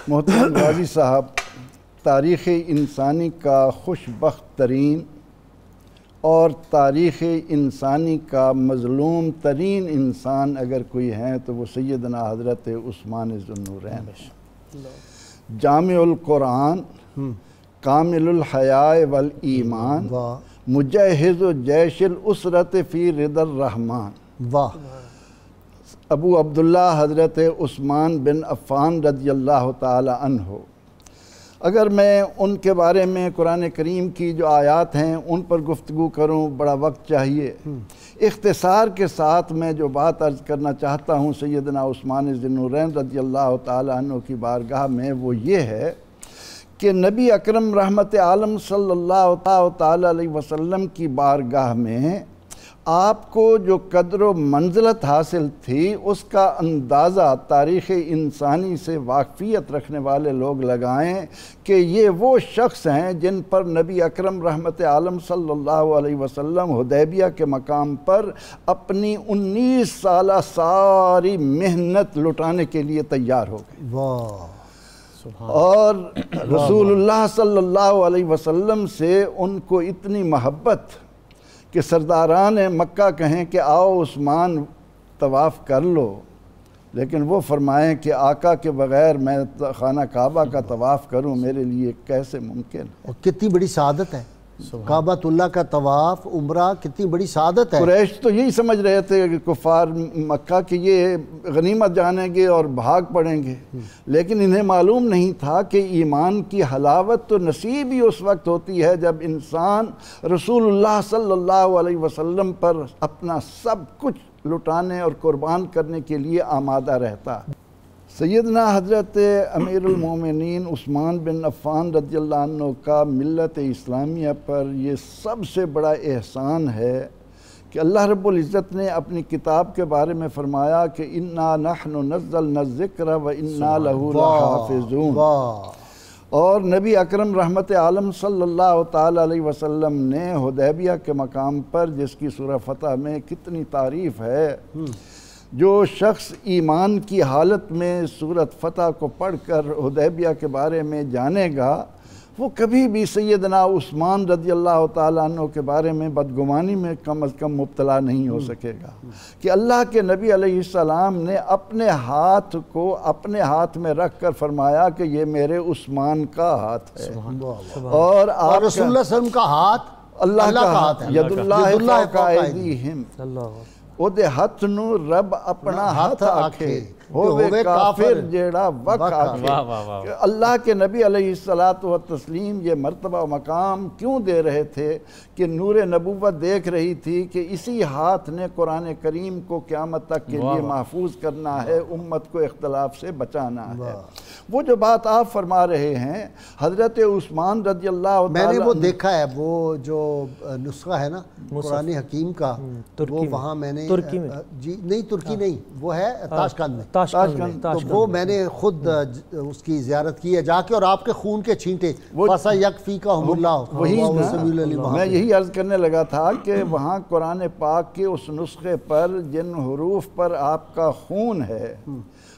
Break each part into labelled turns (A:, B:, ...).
A: محترم غازی صاحب، تاریخ انسانی کا خوش بخت ترین اور تاریخ انسانی کا مظلوم ترین انسان اگر کوئی ہیں تو وہ سیدنا حضرت عثمان ذو النورین، جامع القرآن، کامل الحیاء والایمان، مجہز و جیش الاسرت فی رضا الرحمن، ابو عبداللہ حضرت عثمان بن عفان رضی اللہ تعالی عنہ۔ اگر میں ان کے بارے میں قرآن کریم کی جو آیات ہیں ان پر گفتگو کروں بڑا وقت چاہیے۔ اختصار کے ساتھ میں جو بات عرض کرنا چاہتا ہوں سیدنا عثمان ذو النورین رضی اللہ تعالی عنہ کی بارگاہ میں وہ یہ ہے کہ نبی اکرم رحمت عالم صلی اللہ تعالی علیہ وسلم کی بارگاہ میں آپ کو جو قدر و منزلت حاصل تھی اس کا اندازہ تاریخ انسانی سے واقفیت رکھنے والے لوگ لگائیں کہ یہ وہ شخص ہیں جن پر نبی اکرم رحمت عالم صلی اللہ علیہ وسلم حدیبیہ کے مقام پر اپنی 19 سالہ ساری محنت لٹانے کے لیے تیار ہو گئے، اور رسول اللہ صلی اللہ علیہ وسلم سے ان کو اتنی محبت کہ سرداران مکہ کہیں کہ آؤ عثمان طواف کر لو، لیکن وہ فرمائیں کہ آقا کے بغیر میں خانہ کعبہ کا طواف کروں میرے لیے کیسے ممکن ہے؟
B: اور کتنی بڑی سعادت ہے کعبۃ اللہ کا طواف، عمرہ، کتنی بڑی سعادت ہے۔
A: قریش تو یہی سمجھ رہے تھے کہ کفار مکہ کہ یہ غنیمت جانیں گے اور بھاگ پڑیں گے، لیکن انہیں معلوم نہیں تھا کہ ایمان کی حلاوت تو نصیب ہی اس وقت ہوتی ہے جب انسان رسول اللہ صلی اللہ علیہ وسلم پر اپنا سب کچھ لٹانے اور قربان کرنے کے لیے آمادہ رہتا۔ سیدنا حضرت امیر المومنین عثمان بن عفان رضی اللہ عنہ کا ملت اسلامیہ پر یہ سب سے بڑا احسان ہے کہ اللہ رب العزت نے اپنی کتاب کے بارے میں فرمایا کہ اِنَّا نَحْنُ نَزَّلْنَا الذِّكْرَ وَإِنَّا لَهُ لَحَافِظُونَ، اور نبی اکرم رحمت عالم صلی اللہ تعالی علیہ وسلم نے حدیبیہ کے مقام پر جس کی سورہ فتح میں کتنی تعریف ہے، جو شخص ایمان کی حالت میں سورۃ فتح کو پڑھ کر حدیبیہ کے بارے میں جانے گا وہ کبھی بھی سیدنا عثمان رضی اللہ تعالیٰ عنہ کے بارے میں بدگمانی میں کم از کم مبتلا نہیں ہو سکے گا کہ اللہ کے نبی علیہ السلام نے اپنے ہاتھ کو اپنے ہاتھ میں رکھ کر فرمایا کہ یہ میرے عثمان کا ہاتھ ہے، اور آپ
B: رسول اللہ صلی اللہ علیہ وسلم کا ہاتھ
A: اللہ کا
B: ہاتھ ہے،
A: ید اللہ فوق ایدیہم، ਉਹਦੇ ਹੱਥ ਨੂੰ ਰੱਬ ਆਪਣਾ ਹੱਥ ਆਖੇ ہووے کافر جیڑا وقت آکے کہ اللہ کے نبی علیہ السلام یہ مرتبہ و مقام کیوں دے رہے تھے کہ نور نبوت دیکھ رہی تھی کہ اسی ہاتھ نے قرآن کریم کو قیامت تک کے لیے محفوظ کرنا ہے، امت کو اختلاف سے بچانا ہے۔ وہ جو بات آپ فرما رہے ہیں حضرت عثمان رضی اللہ
B: میں نے وہ دیکھا ہے، وہ جو نسخہ ہے نا قرآن حکیم کا، وہ وہاں میں نے جی نہیں ترکی نہیں، وہ ہے تاشقند میں، تو وہ میں نے خود اس کی زیارت کی ہے جا کے، اور آپ کے خون کے چھینٹے فَسَيَكْفِيكَهُمُ اللَّهُ،
A: میں یہی عرض کرنے لگا تھا کہ وہاں قرآن پاک کے اس نسخے پر جن حروف پر آپ کا خون ہے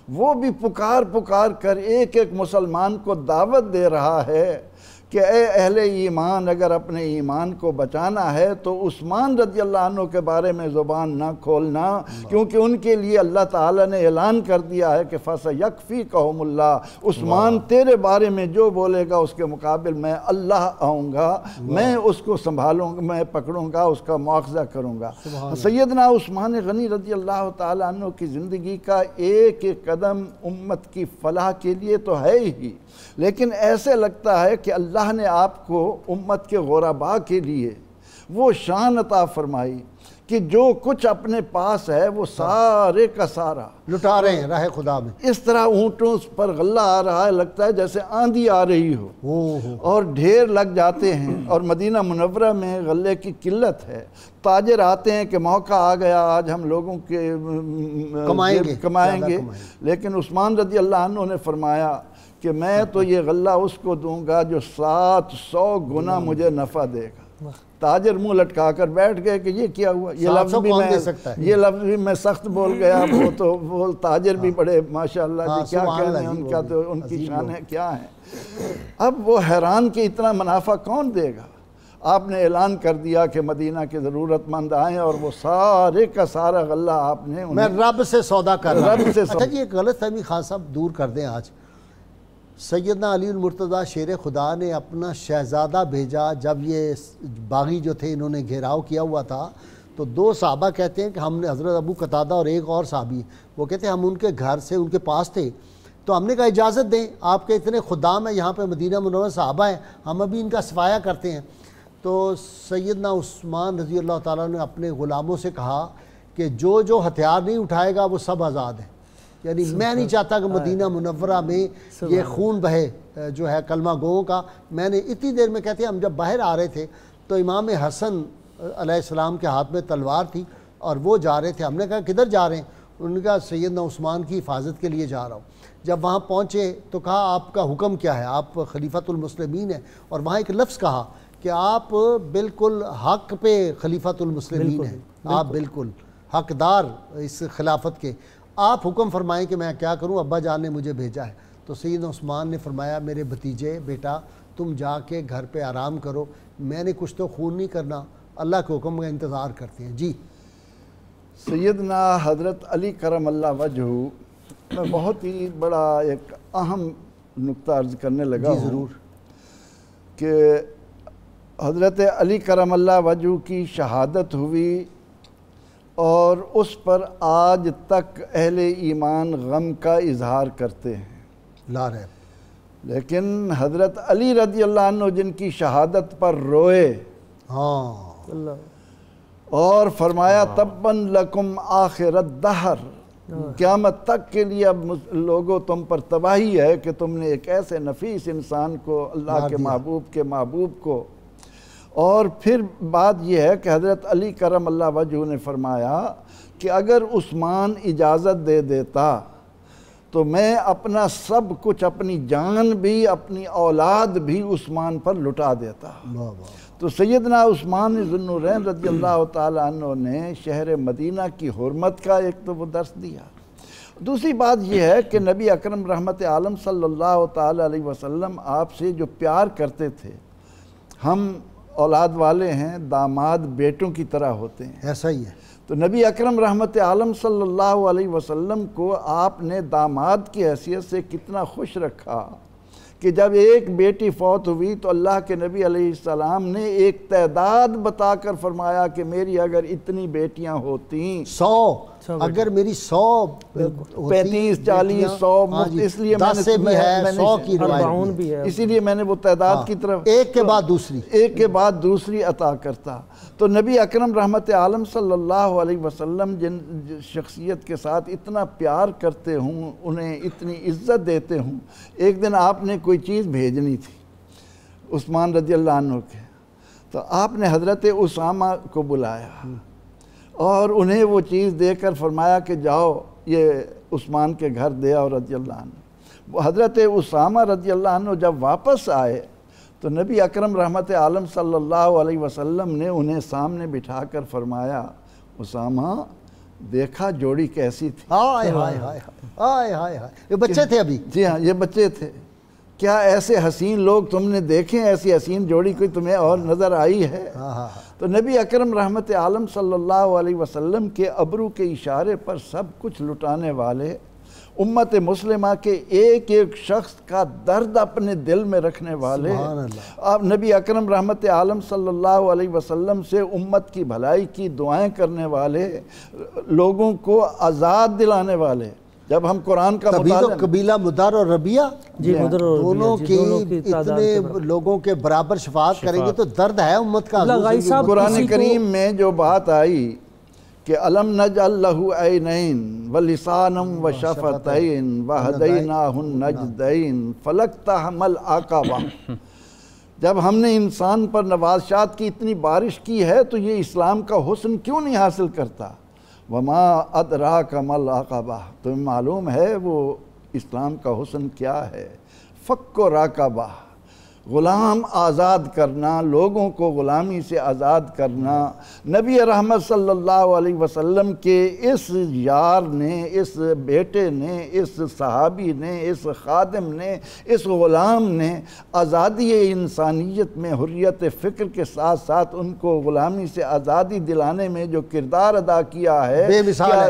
A: وہ بھی پکار کر ایک ایک مسلمان کو دعوت دے رہا ہے کہ اے اہل ایمان، اگر اپنے ایمان کو بچانا ہے تو عثمان رضی اللہ عنہ کے بارے میں زبان نہ کھولنا، کیونکہ ان کے لیے اللہ تعالیٰ نے اعلان کر دیا ہے کہ فَسَيَكْفِيكَهُمُ اللَّهُ، عثمان تیرے بارے میں جو بولے گا اس کے مقابل میں اللہ آؤں گا، میں اس کو سنبھالوں گا، میں پکڑوں گا، اس کا مواخذہ کروں گا۔ سیدنا عثمان غنی رضی اللہ تعالیٰ عنہ کی زندگی کا ایک ایک قدم امت کی فلاح کے لیے تو ہے ہی، لیکن ایسے لگتا ہے کہ اللہ نے آپ کو امت کے غرباء کے لیے وہ شان عطا فرمائی کہ جو کچھ اپنے پاس ہے وہ سارے کا سارا
B: لٹا رہے ہیں راہ خدا میں،
A: اس طرح اونٹوں پر غلہ آ رہا ہے، لگتا ہے جیسے آندھی آ رہی ہو، اور ڈھیر لگ جاتے ہیں، اور مدینہ منورہ میں غلے کی قلت ہے، تاجر آتے ہیں کہ موقع آ گیا آج ہم لوگوں کے کمائیں گے، لیکن عثمان رضی اللہ عنہ نے فرمایا کہ میں تو یہ غلہ اس کو دوں گا جو 700 گنا مجھے نفع دے گا۔ تاجر منہ لٹکا کر بیٹھ گئے کہ یہ کیا ہوا، یہ لفظ بھی میں سخت بول گیا، وہ تاجر بھی بڑے ماشاءاللہ جی کیا کہنے ہیں، ان کا تو ان کی شان ہے کیا ہے۔ اب وہ حیران کہ اتنا منافع کون دے گا؟ آپ نے اعلان کر دیا کہ مدینہ کے ضرورت مند آئیں، اور وہ سارے کا سارا غلہ آپ نے
B: میں رب سے سودا کر رہا ہوں۔ اچھا جی ایک غلط فہمی خان صاحب دور کر دیں، آج سیدنا علی المرتضیٰ شیر خدا نے اپنا شہزادہ بھیجا جب یہ باغی جو تھے انہوں نے گھیراؤ کیا ہوا تھا، تو 2 صحابہ کہتے ہیں کہ ہم نے حضرت ابو قتادہ اور ایک اور صحابی، وہ کہتے ہیں ہم ان کے گھر سے ان کے پاس تھے، تو ہم نے کہا اجازت دیں، آپ کے اتنے خدام ہیں یہاں پہ مدینہ منورہ صحابہ ہیں، ہم ابھی ان کا صفایا کرتے ہیں۔ تو سیدنا عثمان رضی اللہ تعالیٰ نے اپنے غلاموں سے کہا کہ جو ہتھیار نہیں اٹھائے گا وہ سب آزاد ہیں، یعنی میں نہیں چاہتا کہ مدینہ منورہ میں یہ خون بہے جو ہے کلمہ گوؤں کا۔ میں نے اتنی دیر میں کہتے ہیں ہم جب باہر آ رہے تھے تو امام حسن علیہ السلام کے ہاتھ میں تلوار تھی اور وہ جا رہے تھے، ہم نے کہا کدھر جا رہے ہیں؟ انہوں نے کہا سیدنا عثمان کی حفاظت کے لیے جا رہا ہوں۔ جب وہاں پہنچے تو کہا آپ کا حکم کیا ہے، آپ خلیفۃ المسلمین ہیں، اور وہاں ایک لفظ کہا کہ آپ بالکل حق پہ خلیفۃ المسلمین ہیں، آپ بالکل حقدار اس خلافت کے، آپ حکم فرمائیں کہ میں کیا کروں، ابا جان نے مجھے بھیجا ہے۔ تو سیدنا عثمان نے فرمایا میرے بھتیجے بیٹا تم جا کے گھر پہ آرام کرو، میں نے کچھ تو خون نہیں کرنا، اللہ کے حکم کا انتظار کرتے ہیں۔ جی
A: سیدنا حضرت علی کرم اللہ وجہہ، میں بہت ہی بڑا ایک اہم نقطہ عرض کرنے لگا ہوں
B: ضرور
A: کہ حضرت علی کرم اللہ وجہہ کی شہادت ہوئی اور اس پر آج تک اہل ایمان غم کا اظہار کرتے ہیں
B: لا ریب،
A: لیکن حضرت علی رضی اللہ عنہ جن کی شہادت پر روئے اور فرمایا تبن لکم آخر الدہر، قیامت تک کے لیے اب لوگوں تم پر تباہی ہے کہ تم نے ایک ایسے نفیس انسان کو، اللہ کے محبوب کو۔ اور پھر بات یہ ہے کہ حضرت علی کرم اللہ وجہہ نے فرمایا کہ اگر عثمان اجازت دے دیتا تو میں اپنا سب کچھ، اپنی جان بھی اپنی اولاد بھی عثمان پر لٹا دیتا۔ تو سیدنا عثمان ذو النورین رضی اللہ تعالیٰ عنہ نے شہر مدینہ کی حرمت کا ایک تو وہ درس دیا۔ دوسری بات یہ ہے کہ نبی اکرم رحمت عالم صلی اللہ تعالیٰ علیہ وسلم آپ سے جو پیار کرتے تھے، ہم اولاد والے ہیں، داماد بیٹوں کی طرح ہوتے ہیں،
B: ایسا ہی ہے۔
A: تو نبی اکرم رحمت عالم صلی اللہ علیہ وسلم کو آپ نے داماد کی حیثیت سے کتنا خوش رکھا کہ جب ایک بیٹی فوت ہوئی تو اللہ کے نبی علیہ السلام نے ایک تعداد بتا کر فرمایا کہ میری اگر اتنی بیٹیاں ہوتیں،
B: 100 اگر میری 100
A: 35 40 100 اس لیے اسی لیے میں نے وہ تعداد کی طرف
B: ایک
A: کے بعد دوسری عطا کرتا۔ تو نبی اکرم رحمت عالم صلی اللہ علیہ وسلم جن شخصیت کے ساتھ اتنا پیار کرتے ہوں، انہیں اتنی عزت دیتے ہوں، ایک دن آپ نے کوئی چیز بھیجنی تھی عثمان رضی اللہ عنہ کے، تو آپ نے حضرت اسامہ کو بلایا اور انہیں وہ چیز دے کر فرمایا کہ جاؤ یہ عثمان کے گھر دے آؤ رضی اللہ عنہ۔ وہ حضرت اسامہ رضی اللہ عنہ جب واپس آئے تو نبی اکرم رحمت عالم صلی اللہ علیہ وسلم نے انہیں سامنے بٹھا کر فرمایا اسامہ دیکھا جوڑی کیسی تھی؟
B: ہائے ہائے ہائے ہائے ہائے ہائے، یہ بچے تھے ابھی؟
A: جی ہاں یہ بچے تھے۔ کیا ایسے حسین لوگ تم نے دیکھے، ایسی حسین جوڑی کوئی تمہیں اور نظر آئی ہے؟ تو نبی اکرم رحمت عالم صلی اللہ علیہ وسلم کے ابرو کے اشارے پر سب کچھ لٹانے والے، امت مسلمہ کے ایک ایک شخص کا درد اپنے دل میں رکھنے والے، آپ نبی اکرم رحمت عالم صلی اللہ علیہ وسلم سے امت کی بھلائی کی دعائیں کرنے والے، لوگوں کو آزاد دلانے والے۔ جب ہم قرآن کا مطالعہ
B: قبیلہ مدر اور ربیہ دونوں کی اتنے لوگوں کے برابر شفاعت کریں گے تو درد ہے امت کا۔
A: قرآن کریم میں جو بات آئی کہ الم نجعل لہ عینین ولسانا وشفتین وہدیناہ النجدین فلاقتحم العقبہ، جب ہم نے انسان پر نوازشات کی اتنی بارش کی ہے تو یہ اسلام کا حسن کیوں نہیں حاصل کرتا؟ وما ادراک ما العقبہ، تمہیں معلوم ہے وہ اسلام کا حسن کیا ہے؟ فک و راقبہ، غلام آزاد کرنا، لوگوں کو غلامی سے آزاد کرنا، نبی رحمت صلی اللہ علیہ وسلم کے اس یار نے، اس بیٹے نے، اس صحابی نے، اس خادم نے، اس غلام نے آزادی انسانیت میں حریت فکر کے ساتھ ساتھ ان کو غلامی سے آزادی دلانے میں جو کردار ادا کیا ہے،
B: بے مثال ہے۔